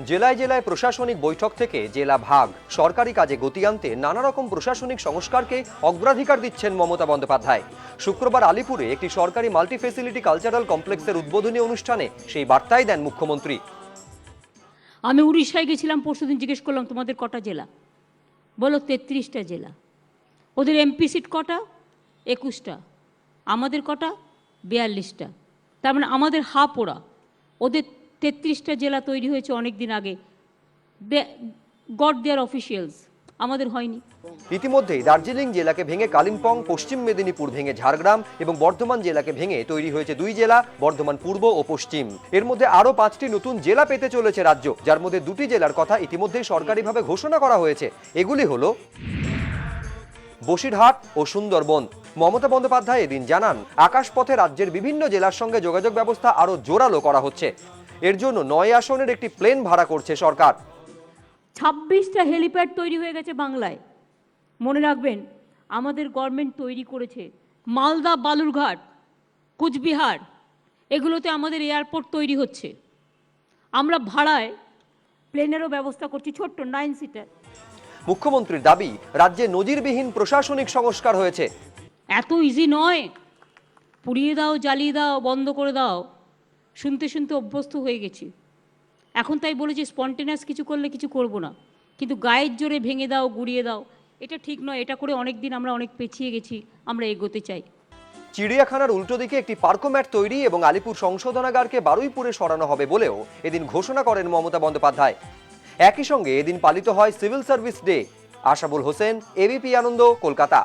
জেলায় জেলায় প্রশাসনিক বৈঠক থেকে জেলা ভাগ সরকারি কাজে গতি আনতে নানা রকম প্রশাসনিক সংস্কারকে অগ্রাধিকার দিচ্ছেন মমতা বন্দ্যোপাধ্যায়। শুক্রবার আলিপুরে একটি সরকারি মাল্টি ফেসিলিটি কালচারাল কমপ্লেক্সের উদ্বোধনী অনুষ্ঠানে সেই বার্তাই দেন মুখ্যমন্ত্রী। আমি উড়িষ্যায় গেছিলাম পরশুদিন, জিজ্ঞেস করলাম তোমাদের কটা জেলা, বলো 33টা জেলা। ওদের এমপি সিট কটা? 21টা। আমাদের কটা? 42টা। তার মানে আমাদের হাফ ওরা। ওদের 33টা জেলা তৈরি হয়েছে অনেক দিন আগে, গট দেয়ার অফিসিয়ালস, আমাদের হয়নি। ইতিমধ্যেই দার্জিলিং জেলাকে ভেঙে কালিম্পং, পশ্চিম মেদিনীপুর ভেঙে ঝাড়গ্রাম এবং বর্ধমান জেলাকে ভেঙে তৈরি হয়েছে 2 জেলা, বর্ধমান পূর্ব ও পশ্চিম। এর মধ্যে আরও 5টি নতুন জেলা পেতে চলেছে রাজ্য, যার মধ্যে 2টি জেলার কথা ইতিমধ্যেই সরকারিভাবে ঘোষণা করা হয়েছে। এগুলি হলো বসিরহাট ও সুন্দরবন। মমতা বন্দ্যোপাধ্যায় এদিন জানান, আকাশপথে রাজ্যের বিভিন্ন জেলার সঙ্গে যোগাযোগ ব্যবস্থা আরও জোরালো করা হচ্ছে। এর জন্য 9 আসনের একটি প্লেন ভাড়া করছে সরকার। 26টা হেলিপ্যাড তৈরি হয়ে গেছে বাংলায়। মনে রাখবেন, আমাদের গভর্নমেন্ট তৈরি করেছে মালদা, বালুরঘাট, কুচবিহার, এগুলোতে আমাদের এয়ারপোর্ট তৈরি হচ্ছে। আমরা ভাড়ায় প্লেনেরও ব্যবস্থা করছি, ছোট্ট 9 সিটার। মুখ্যমন্ত্রীর দাবি, রাজ্যে নজিরবিহীন প্রশাসনিক সংস্কার হয়েছে। এত ইজি নয়, পুড়িয়ে দাও, জ্বালিয়ে দাও, বন্ধ করে দাও, শুনতে শুনতে অভ্যস্ত হয়ে গেছি। এখন তাই বলেছি, স্পন্টেনিয়াস কিছু করলে কিছু করব না, কিন্তু গায়ের জোরে ভেঙে দাও, গুড়িয়ে দাও, এটা ঠিক নয়। এটা করে অনেক দিন আমরা অনেক পেছিয়ে গেছি, আমরা এগোতে চাই। চিড়িয়াখানার উল্টো দিকে একটি পার্কোম্যাট তৈরি এবং আলিপুর সংশোধনাগারকে বারুইপুরে সরানো হবে বলেও এদিন ঘোষণা করেন মমতা বন্দ্যোপাধ্যায়। একই সঙ্গে এদিন পালিত হয় civil service day. Ashabul Hossain, ABP Ananda, Kolkata.